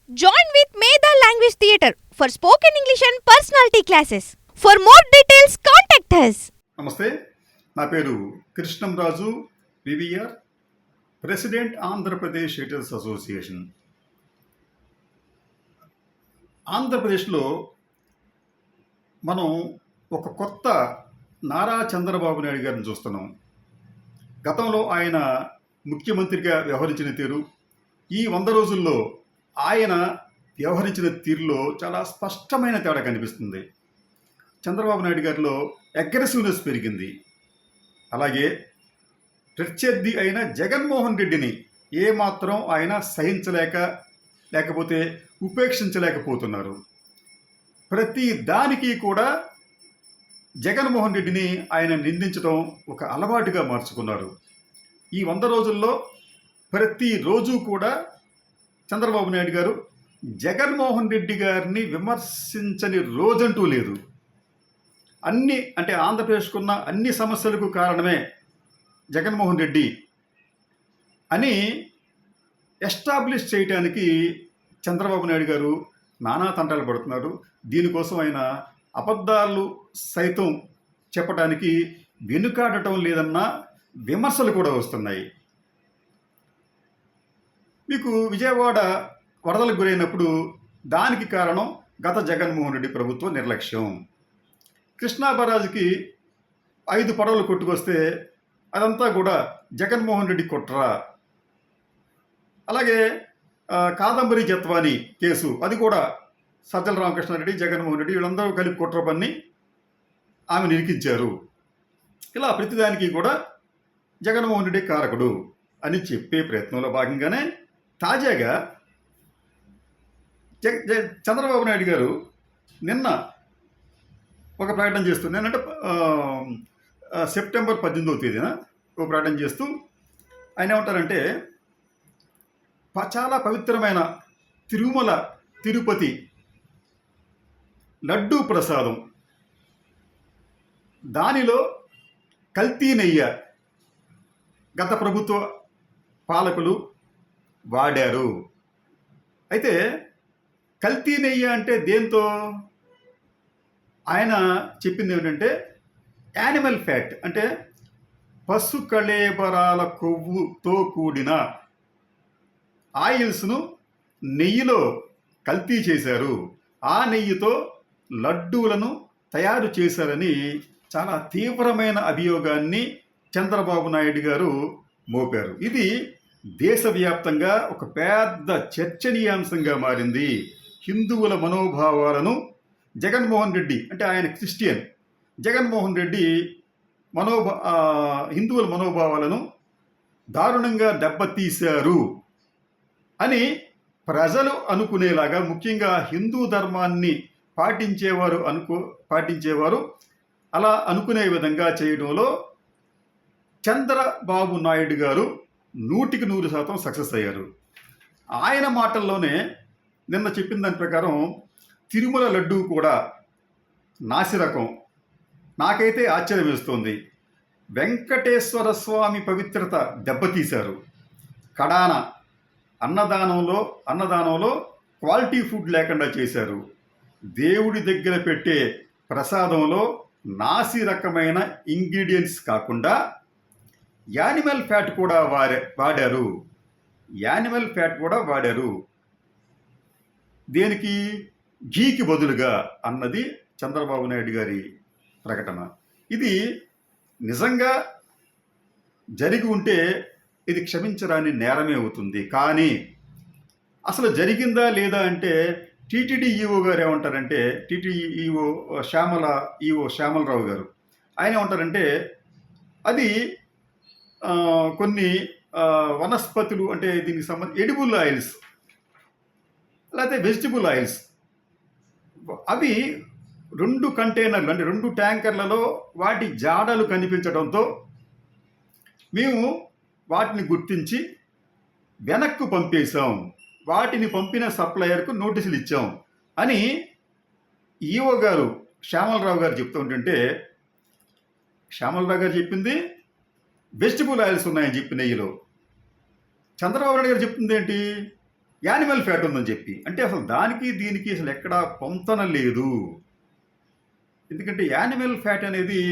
Join with Medha Language Theatre for spoken English and personality classes. For more details, contact us. నమస్తే, నా పేరు Krishnamraju VVR, president Andhra Pradesh editors association. ఆంధ్రప్రదేశ్లో మనం ఒక కొత్త నారా చంద్రబాబు నాయుడు గారిని చూస్తున్నాం. గతంలో ఆయన ముఖ్యమంత్రిగా వ్యవహరించిన తీరు, ఈ 100 రోజుల్లో ఆయన వ్యవహరించిన తీరులో చాలా స్పష్టమైన తేడా కనిపిస్తుంది. చంద్రబాబు నాయుడు గారిలో అగ్రెసివ్నెస్ పెరిగింది. అలాగే ప్రత్యర్థి అయిన జగన్మోహన్ రెడ్డిని ఏమాత్రం ఆయన లేకపోతే ఉపేక్షించలేకపోతున్నారు. ప్రతి దానికి కూడా జగన్మోహన్ రెడ్డిని ఆయన నిందించడం ఒక అలవాటుగా మార్చుకున్నారు. ఈ 100 రోజుల్లో ప్రతిరోజు కూడా చంద్రబాబు నాయుడు గారు జగన్మోహన్ రెడ్డి గారిని విమర్శించని రోజంటూ లేదు. ఆంధ్రప్రదేశ్కున్న అన్ని సమస్యలకు కారణమే జగన్మోహన్ రెడ్డి అని ఎస్టాబ్లిష్ చేయడానికి చంద్రబాబు నాయుడు గారు నానా తంటాలు పడుతున్నారు. దీనికోసం ఆయన అబద్ధాలు సైతం చెప్పడానికి వెనుకాడటం లేదన్న విమర్శలు కూడా వస్తున్నాయి. మీకు విజయవాడ వరదలకు గురైనప్పుడు దానికి కారణం గత జగన్మోహన్ రెడ్డి ప్రభుత్వ నిర్లక్ష్యం. కృష్ణా బరాజుకి 5 పడవలు కొట్టుకొస్తే అదంతా కూడా జగన్మోహన్ రెడ్డి కుట్ర. అలాగే కాదంబరి జత్వాని కేసు, అది కూడా సజ్జల రామకృష్ణారెడ్డి, జగన్మోహన్ రెడ్డి వీళ్ళందరూ కలిపి కుట్ర పన్ని ఆమె నిరికించారు. ఇలా ప్రతిదానికి కూడా జగన్మోహన్ రెడ్డి కారకుడు అని చెప్పే ప్రయత్నంలో భాగంగానే తాజాగా చంద్రబాబు నాయుడు గారు నిన్న ఒక ప్రకటన చేస్తూ, నేనంటే సెప్టెంబర్ 18వ తేదీన ఒక ప్రకటన చేస్తూ ఆయన ఏమంటారంటే, చాలా పవిత్రమైన తిరుమల తిరుపతి లడ్డూ ప్రసాదం, దానిలో కల్తీ నెయ్యి గత ప్రభుత్వ పాలకులు వాడారు. అయితే కల్తీ నెయ్యి అంటే దేంతో? ఆయన చెప్పింది ఏమిటంటే యానిమల్ ఫ్యాట్, అంటే పశు కళేబరాల కొవ్వుతో కూడిన ఆయిల్స్ను నెయ్యిలో కల్తీ చేశారు, ఆ నెయ్యితో లడ్డూలను తయారు చేశారని చాలా తీవ్రమైన అభియోగాన్ని చంద్రబాబు నాయుడు గారు మోపారు. ఇది దేశవ్యాప్తంగా ఒక పెద్ద చర్చనీయాంశంగా మారింది. హిందువుల మనోభావాలను జగన్మోహన్ రెడ్డి, అంటే ఆయన క్రిస్టియన్, జగన్మోహన్ రెడ్డి హిందువుల మనోభావాలను దారుణంగా దెబ్బతీశారు అని ప్రజలు అనుకునేలాగా, ముఖ్యంగా హిందూ ధర్మాన్ని పాటించేవారు అలా అనుకునే విధంగా చేయడంలో చంద్రబాబు నాయుడు గారు 100% సక్సెస్ అయ్యారు. ఆయన మాటల్లోనే నిన్న చెప్పిన దాని ప్రకారం తిరుమల లడ్డూ కూడా నాసిరకం. నాకైతే ఆశ్చర్యం వేస్తోంది. వెంకటేశ్వర స్వామి పవిత్రత దెబ్బతీశారు. కడాన అన్నదానంలో క్వాలిటీ ఫుడ్ లేకుండా చేశారు. దేవుడి దగ్గర పెట్టే ప్రసాదంలో నాసి రకమైన ఇంగ్రీడియంట్స్ కాకుండా యానిమల్ ఫ్యాట్ కూడా వాడారు. దేనికి? ఘీకి బదులుగా అన్నది చంద్రబాబు నాయుడు గారి ప్రకటన. ఇది నిజంగా జరిగి ఉంటే ఇది క్షమించరాని నేరమే అవుతుంది. కానీ అసలు జరిగిందా లేదా అంటే టీటీడీ ఈఓ గారు ఏమంటారంటే, టీటీడీ శ్యామలరావు గారు ఆయన ఏమంటారంటే, అది కొన్ని వనస్పతులు, అంటే దీనికి సంబంధించి ఎడిబుల్ ఆయిల్స్ లేకపోతే వెజిటబుల్ ఆయిల్స్, అవి 2 కంటైనర్లు, అంటే 2 ట్యాంకర్లలో వాటి జాడలు కనిపించడంతో మేము వాటిని గుర్తించి వెనక్కు పంపేశాం, వాటిని పంపిన సప్లయర్కు నోటీసులు ఇచ్చాం అని ఈఓ గారు శ్యామలరావు గారు చెప్తూ ఉంటుంటే, శ్యామలరావు గారు చెప్పింది వెజిటబుల్ ఆయిల్స్ ఉన్నాయని చెప్పి నెయ్యిలో, చంద్రబాబు నాయుడు గారు చెప్తుంది ఏంటి? యానిమల్ ఫ్యాట్ ఉందని చెప్పి. అంటే అసలు దానికి దీనికి అసలు ఎక్కడా పొంతన లేదు. ఎందుకంటే యానిమల్ ఫ్యాట్ అనేది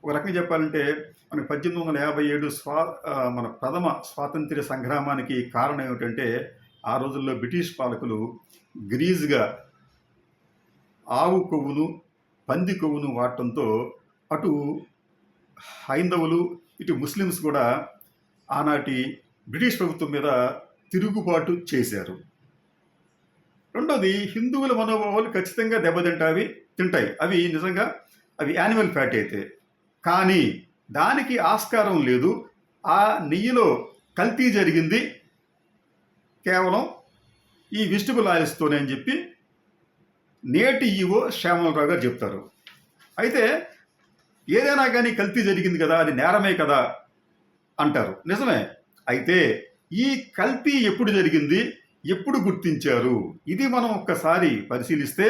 ఒక రకంగా చెప్పాలంటే మనకి 1857 మన ప్రథమ స్వాతంత్ర్య సంగ్రామానికి కారణం ఏమిటంటే ఆ రోజుల్లో బ్రిటిష్ పాలకులు గ్రీజ్గా ఆవు కొవ్వును, పంది కొవ్వును వాడటంతో అటు హైందవులు, ఇటు ముస్లిమ్స్ కూడా ఆనాటి బ్రిటిష్ ప్రభుత్వం మీద తిరుగుబాటు చేశారు. రెండోది, హిందువుల మనోభావాలు ఖచ్చితంగా తింటాయి. అవి నిజంగా అవి యానిమల్ ఫ్యాట్ అయితే. కానీ దానికి ఆస్కారం లేదు. ఆ నెయ్యిలో కల్తీ జరిగింది కేవలం ఈ వెజిటబుల్ ఆయిల్స్తోనే అని చెప్పి నేటి ఈవో శ్యామలరావు గారు చెప్తారు. అయితే ఏదైనా కానీ కల్తీ జరిగింది కదా, అది నేరమే కదా అంటారు. నిజమే. అయితే ఈ కల్తీ ఎప్పుడు జరిగింది, ఎప్పుడు గుర్తించారు, ఇది మనం ఒక్కసారి పరిశీలిస్తే,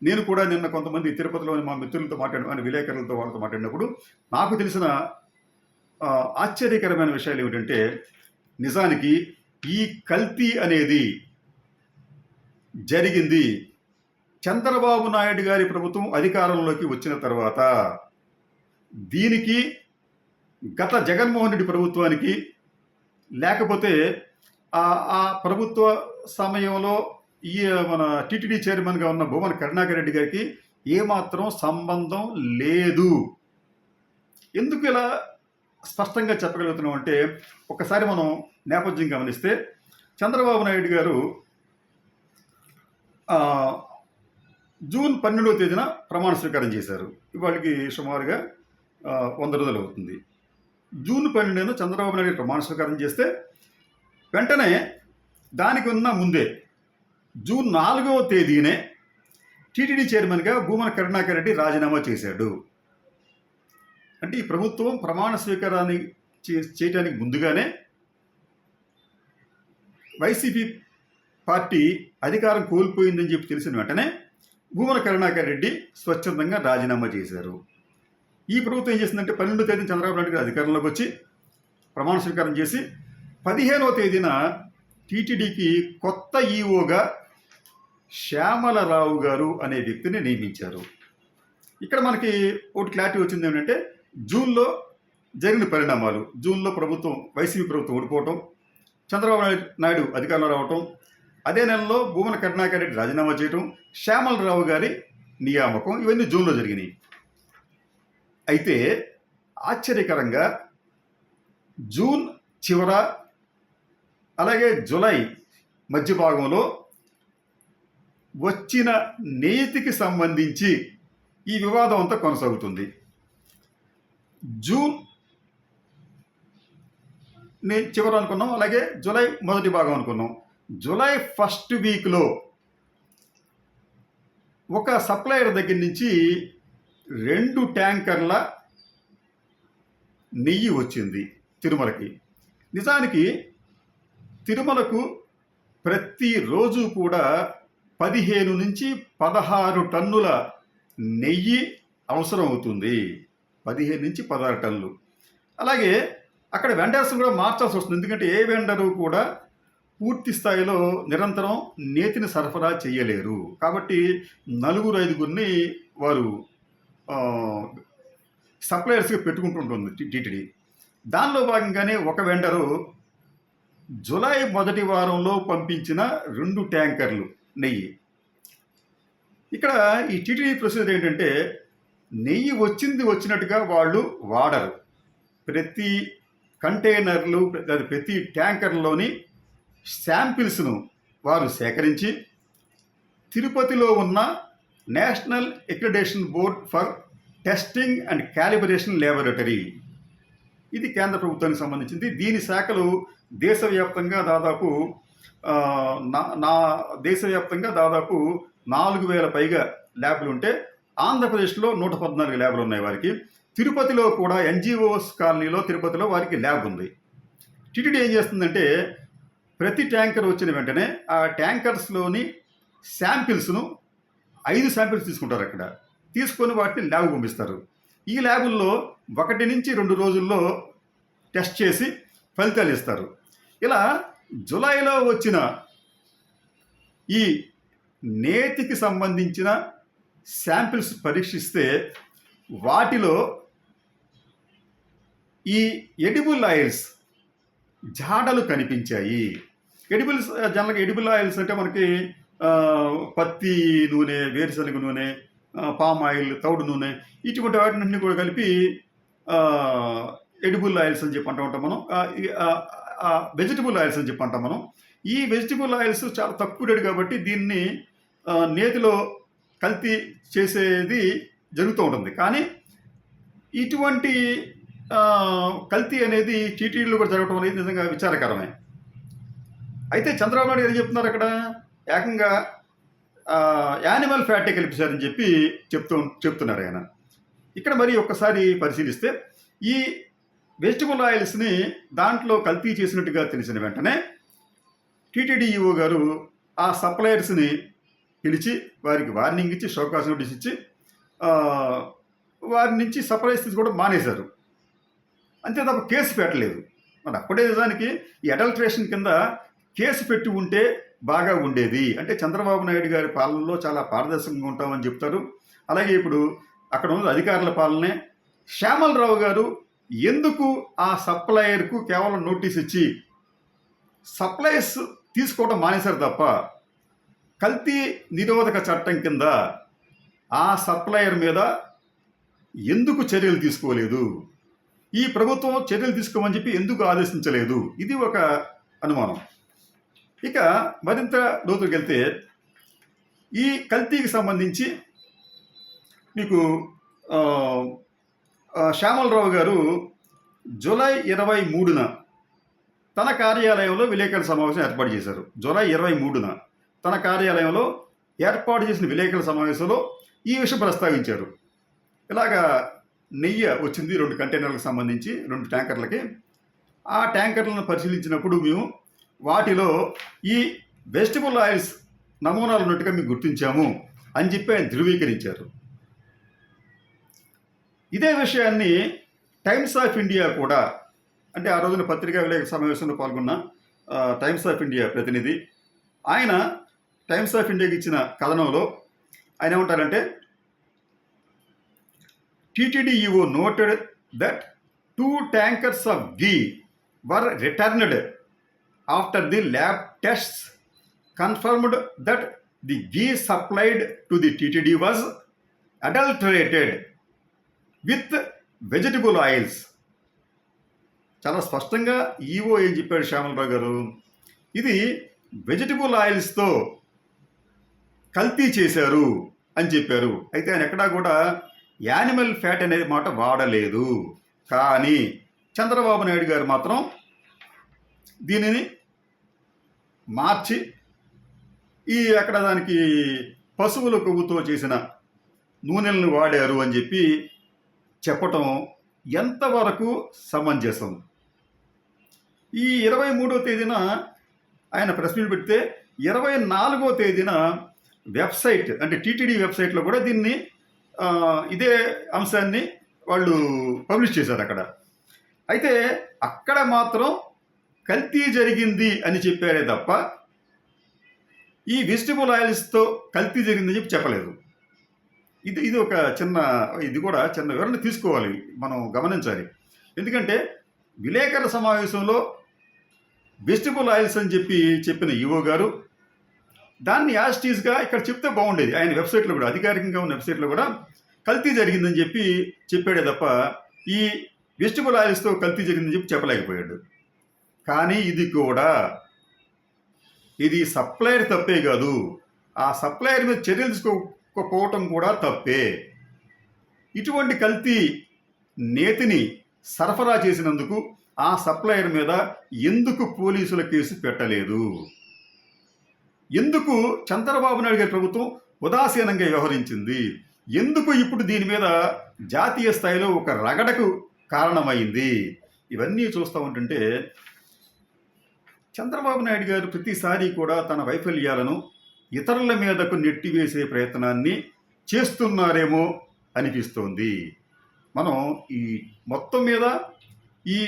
నేను కూడా నిన్న కొంతమంది తిరుపతిలోని మా మిత్రులతో విలేకరులతో వాళ్ళతో మాట్లాడినప్పుడు నాకు తెలిసిన ఆశ్చర్యకరమైన విషయాలు ఏమిటంటే, నిజానికి ఈ కల్తీ అనేది జరిగింది చంద్రబాబు నాయుడు గారి ప్రభుత్వం అధికారంలోకి వచ్చిన తర్వాత. దీనికి గత జగన్మోహన్ రెడ్డి ప్రభుత్వానికి, లేకపోతే ఆ ప్రభుత్వ సమయంలో ఈ మన టీటీడీ చైర్మన్గా ఉన్న భూమన కరుణాకర్ రెడ్డి గారికి ఏమాత్రం సంబంధం లేదు. ఎందుకు ఇలా స్పష్టంగా చెప్పగలుగుతున్నాం అంటే, ఒకసారి మనం నేపథ్యం గమనిస్తే, చంద్రబాబు నాయుడు గారు జూన్ 12వ తేదీన ప్రమాణ స్వీకారం చేశారు. ఇవాళకి సుమారుగా 100 రోజులు అవుతుంది. జూన్ 12న చంద్రబాబు నాయుడు గారు ప్రమాణ స్వీకారం చేస్తే వెంటనే దానికి ఉన్న ముందే జూన్ 4వ తేదీనే టీటీడీ చైర్మన్గా భూమన కరుణాకర్ రెడ్డి రాజీనామా చేశాడు. అంటే ఈ ప్రభుత్వం ప్రమాణ స్వీకారాన్ని చేయడానికి ముందుగానే వైసీపీ పార్టీ అధికారం కోల్పోయిందని చెప్పి తెలిసిన వెంటనే భూమన కరుణాకర్ రెడ్డి స్వచ్ఛందంగా రాజీనామా చేశారు. ఈ ప్రభుత్వం ఏం చేసిందంటే 12వ తేదీన చంద్రబాబు నాయుడు గారు అధికారంలోకి వచ్చి ప్రమాణ స్వీకారం చేసి 15వ తేదీన టీటీడీకి కొత్త ఈఓగా శ్యామలరావు గారు అనే వ్యక్తిని నియమించారు. ఇక్కడ మనకి ఒకటి క్లారిటీ వచ్చింది ఏమిటంటే, జూన్లో జరిగిన పరిణామాలు. జూన్లో వైసీపీ ప్రభుత్వం ఓడిపోవటం, చంద్రబాబు నాయుడు అధికారంలో రావటం, అదే నెలలో భూమన కరుణాకర్ రెడ్డి రాజీనామా చేయటం, శ్యామలరావు గారి నియామకం, ఇవన్నీ జూన్లో జరిగినాయి. అయితే ఆశ్చర్యకరంగా జూన్ చివర అలాగే జూలై మధ్య భాగంలో వచ్చిన నేతికి సంబంధించి ఈ వివాదం అంతా కొనసాగుతుంది. జూన్ చివర అనుకున్నాం, అలాగే జూలై మొదటి భాగం అనుకున్నాం. జూలై ఫస్ట్ వీక్లో ఒక సప్లయర్ దగ్గర నుంచి 2 ట్యాంకర్ల నెయ్యి వచ్చింది తిరుమలకి. నిజానికి తిరుమలకు ప్రతిరోజు కూడా 15 నుంచి 16 టన్నుల నెయ్యి అవసరం అవుతుంది. 15 నుంచి 16 టన్నులు. అలాగే అక్కడ వెండర్స్ కూడా మార్చాల్సి వస్తుంది. ఎందుకంటే ఏ వెండరు కూడా పూర్తి స్థాయిలో నిరంతరం నేతిని సరఫరా చేయలేరు. కాబట్టి 4-5 వారు సప్లయర్స్గా పెట్టుకుంటుంటుంది టీటీడీ. దానిలో భాగంగానే ఒక వెండరు జూలై మొదటి వారంలో పంపించిన 2 ట్యాంకర్లు నెయ్యి. ఇక్కడ ఈ టీటీడీ ప్రొసీజర్ ఏంటంటే, నెయ్యి వచ్చినట్టుగా వాళ్ళు వాడరు. ప్రతి కంటైనర్లు, ప్రతి ట్యాంకర్లోని శాంపిల్స్ను వారు సేకరించి తిరుపతిలో ఉన్న national accreditation board for testing and calibration laboratory, ఇది కేంద్ర ప్రభుత్వానికి సంబంధించింది. దీని శాఖలు దేశవ్యాప్తంగా దాదాపు దేశవ్యాప్తంగా దాదాపు 4,000 పైగా ల్యాబ్లు ఉంటే, ఆంధ్రప్రదేశ్లో 114 ల్యాబ్లు ఉన్నాయి వారికి. తిరుపతిలో కూడా ఎన్జిఓస్ కాలనీలో తిరుపతిలో వారికి ల్యాబ్ ఉంది. టీటీడీ ఏం చేస్తుందంటే, ప్రతి ట్యాంకర్ వచ్చిన వెంటనే ఆ ట్యాంకర్స్లోని శాంపిల్స్ను 5 శాంపిల్స్ తీసుకుంటారు. అక్కడ తీసుకొని వాటిని ల్యాబ్ పంపిస్తారు. ఈ ల్యాబుల్లో 1 నుంచి 2 రోజుల్లో టెస్ట్ చేసి ఫలితాలు ఇస్తారు. ఇలా జూలైలో వచ్చిన ఈ నేతికి సంబంధించిన శాంపిల్స్ పరీక్షిస్తే వాటిలో ఈ ఎడిబుల్ ఆయిల్స్ జాడలు కనిపించాయి. జనరల్గా ఎడిబుల్ ఆయిల్స్ అంటే మనకి ఆ, పత్తి నూనె, వేరుశనగ నూనె, పామ్ ఆయిల్, తౌడు నూనె, ఇటువంటి వాటిని కూడా కలిపి ఎడిబుల్ ఆయిల్స్ అని చెప్పి అంటూ ఉంటాం మనం. వెజిటబుల్ ఆయిల్స్ అని చెప్పి అంటాం మనం. ఈ వెజిటబుల్ ఆయిల్స్ చాలా తక్కువ రేటు కాబట్టి దీన్ని నేతిలో కల్తీ చేసేది జరుగుతూ ఉంటుంది. కానీ ఇటువంటి ఆ, కల్తీ అనేది టీటీడీలో కూడా జరగడం అనేది నిజంగా విచారకరమే. అయితే చంద్రబాబు నాయుడు ఏం చెప్తున్నారు అక్కడ? ఏకంగా యానిమల్ ఫ్యాటే కలిపేశారని చెప్పి చెప్తున్నారు ఆయన. ఇక్కడ మరి ఒక్కసారి పరిశీలిస్తే ఈ వెజిటబుల్ ఆయిల్స్ని దాంట్లో కల్తీ చేసినట్టుగా తెలిసిన వెంటనే టీటీడీ ఈఓ గారు ఆ సప్లయర్స్ని పిలిచి వారికి వార్నింగ్ ఇచ్చి, షోకాస్ నోటీస్ ఇచ్చి వారి నుంచి సప్లైస్ తీసుకోవడం మానేశారు. అంతే తప్ప కేసు పెట్టలేదు. మరి అప్పుడే నిజానికి ఈ అడల్ట్రేషన్ కింద కేసు పెట్టి ఉంటే బాగా ఉండేది. అంటే చంద్రబాబు నాయుడు గారి పాలనలో చాలా పారదర్శకంగా ఉంటామని చెప్తారు. అలాగే ఇప్పుడు అక్కడ ఉన్న అధికారుల పాలనే. శ్యామలరావు గారు ఎందుకు ఆ సప్లయర్కు కేవలం నోటీస్ ఇచ్చి సప్లైస్ తీసుకోవడం మానేశారు తప్ప కల్తీ నిరోధక చట్టం కింద ఆ సప్లయర్ మీద ఎందుకు చర్యలు తీసుకోలేదు? ఈ ప్రభుత్వం చర్యలు తీసుకోమని చెప్పి ఎందుకు ఆదేశించలేదు? ఇది ఒక అనుమానం. ఇక మరింత లోతుకి వెళ్తే ఈ కల్తీకి సంబంధించి మీకు శ్యామలరావు గారు జూలై 23న తన కార్యాలయంలో విలేకరుల సమావేశం ఏర్పాటు చేశారు. జూలై 23న తన కార్యాలయంలో ఏర్పాటు చేసిన విలేకరుల సమావేశంలో ఈ విషయం ప్రస్తావించారు. ఇలాగా నెయ్యి వచ్చింది 2 కంటైనర్లకు సంబంధించి, 2 ట్యాంకర్లకి. ఆ ట్యాంకర్లను పరిశీలించినప్పుడు మేము వాటిలో ఈ వెజిటబుల్ ఆయిల్స్ నమూనాలు ఉన్నట్టుగా మేము గుర్తించాము అని చెప్పి ఆయన ధృవీకరించారు. ఇదే విషయాన్ని టైమ్స్ ఆఫ్ ఇండియా కూడా, అంటే ఆ రోజున పత్రికా విలేకరుల సమావేశంలో పాల్గొన్న టైమ్స్ ఆఫ్ ఇండియా ప్రతినిధి, ఆయన టైమ్స్ ఆఫ్ ఇండియాకి ఇచ్చిన కథనంలో ఆయన ఏమంటారంటే, TTD EO noted that 2 tankers of ghee were returned after the lab tests confirmed that the ghee supplied to the TTD was adulterated with vegetable oils. చాలా స్పష్టంగా EO ఏం చెప్పాడు శ్యామలరావు గారు? ఇది వెజిటబుల్ ఆయిల్స్తో కల్తీ చేశారు అని చెప్పారు. అయితే ఆయన ఎక్కడా కూడా యానిమల్ ఫ్యాట్ అనే మాట వాడలేదు. కానీ చంద్రబాబు నాయుడు గారు మాత్రం దీనిని మార్చి అక్కడ దానికి పశువుల కొవ్వుతో చేసిన నూనెలను వాడారు అని చెప్పి చెప్పటం ఎంతవరకు సమంజసం? ఈ 23వ తేదీన ఆయన ప్రెస్ మీట్ పెడితే 24వ తేదీన వెబ్సైట్, అంటే టీటీడీ వెబ్సైట్లో కూడా దీన్ని ఇదే అంశాన్ని వాళ్ళు పబ్లిష్ చేశారు అక్కడ. అయితే అక్కడ మాత్రం కల్తీ జరిగింది అని చెప్పారే తప్ప ఈ వెజిటబుల్ ఆయిల్స్తో కల్తీ జరిగిందని చెప్పి చెప్పలేదు. ఇది ఒక ఇది కూడా చిన్న వివరణ తీసుకోవాలి, మనం గమనించాలి. ఎందుకంటే విలేకరుల సమావేశంలో వెజిటబుల్ ఆయిల్స్ అని చెప్పిన ఈవో గారు దాన్ని యాస్టీస్గా ఇక్కడ చెప్తే బాగుండేది. ఆయన వెబ్సైట్లో కూడా, అధికారికంగా ఉన్న వెబ్సైట్లో కూడా కల్తీ జరిగిందని చెప్పాడే తప్ప ఈ వెజిటబుల్ ఆయిల్స్తో కల్తీ జరిగిందని చెప్పి చెప్పలేకపోయాడు. కానీ ఇది సప్లయర్ తప్పే కాదు, ఆ సప్లయర్ మీద చర్యలు తీసుకోకపోవటం కూడా తప్పే. ఇటువంటి కల్తీ నేతిని సరఫరా చేసినందుకు ఆ సప్లయర్ మీద ఎందుకు పోలీసుల కేసు పెట్టలేదు? ఎందుకు చంద్రబాబు నాయుడు గారి ప్రభుత్వం ఉదాసీనంగా వ్యవహరించింది? ఎందుకు ఇప్పుడు దీని మీద జాతీయ స్థాయిలో ఒక రగడకు కారణమైంది? ఇవన్నీ చూస్తూ ఉంటుంటే చంద్రబాబు నాయుడు గారు ప్రతిసారి కూడా తన వైఫల్యాలను ఇతరుల మీదకు నెట్టివేసే ప్రయత్నాన్ని చేస్తున్నారేమో అనిపిస్తోంది. మనం ఈ మొత్తం మీద ఈ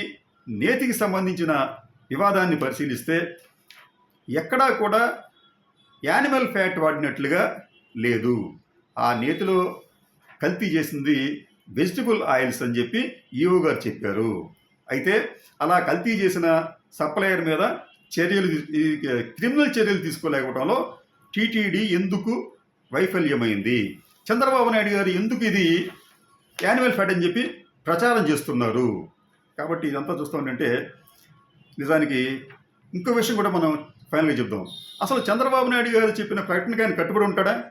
నేతికి సంబంధించిన వివాదాన్ని పరిశీలిస్తే ఎక్కడా కూడా యానిమల్ ఫ్యాట్ వాడినట్లుగా లేదు. ఆ నేతిలో కల్తీ చేసింది వెజిటబుల్ ఆయిల్స్ అని చెప్పి ఈఓ గారు చెప్పారు. అయితే అలా కల్తీ చేసిన సప్లయర్ మీద క్రిమినల్ చర్యలు తీసుకోలేకపోవడంలో టీటీడీ ఎందుకు వైఫల్యమైంది? చంద్రబాబు నాయుడు గారు ఎందుకు ఇది యానిమల్ ఫ్యాట్ అని చెప్పి ప్రచారం చేస్తున్నారు? కాబట్టి ఇదంతా చూస్తామంటే నిజానికి ఇంకో విషయం కూడా మనం ఫైనల్గా చెప్దాం. అసలు చంద్రబాబు నాయుడు గారు చెప్పిన ప్రకటనకి ఆయన కట్టుబడి ఉంటాడా?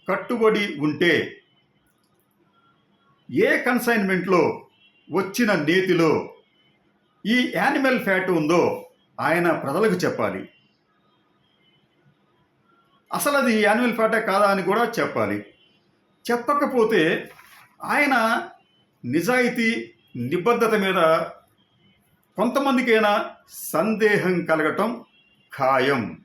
కట్టుబడి ఉంటే ఏ కన్సైన్మెంట్లో వచ్చిన నేతిలో ఈ యానిమల్ ఫ్యాట్ ఉందో ఆయన ప్రజలకు చెప్పాలి. అసలు అది యానిమల్ ఫ్యాటే కాదా అని కూడా చెప్పాలి. చెప్పకపోతే ఆయన నిజాయితీ నిబద్ధత మీద కొంతమందికైనా సందేహం కలగటం ఖాయం.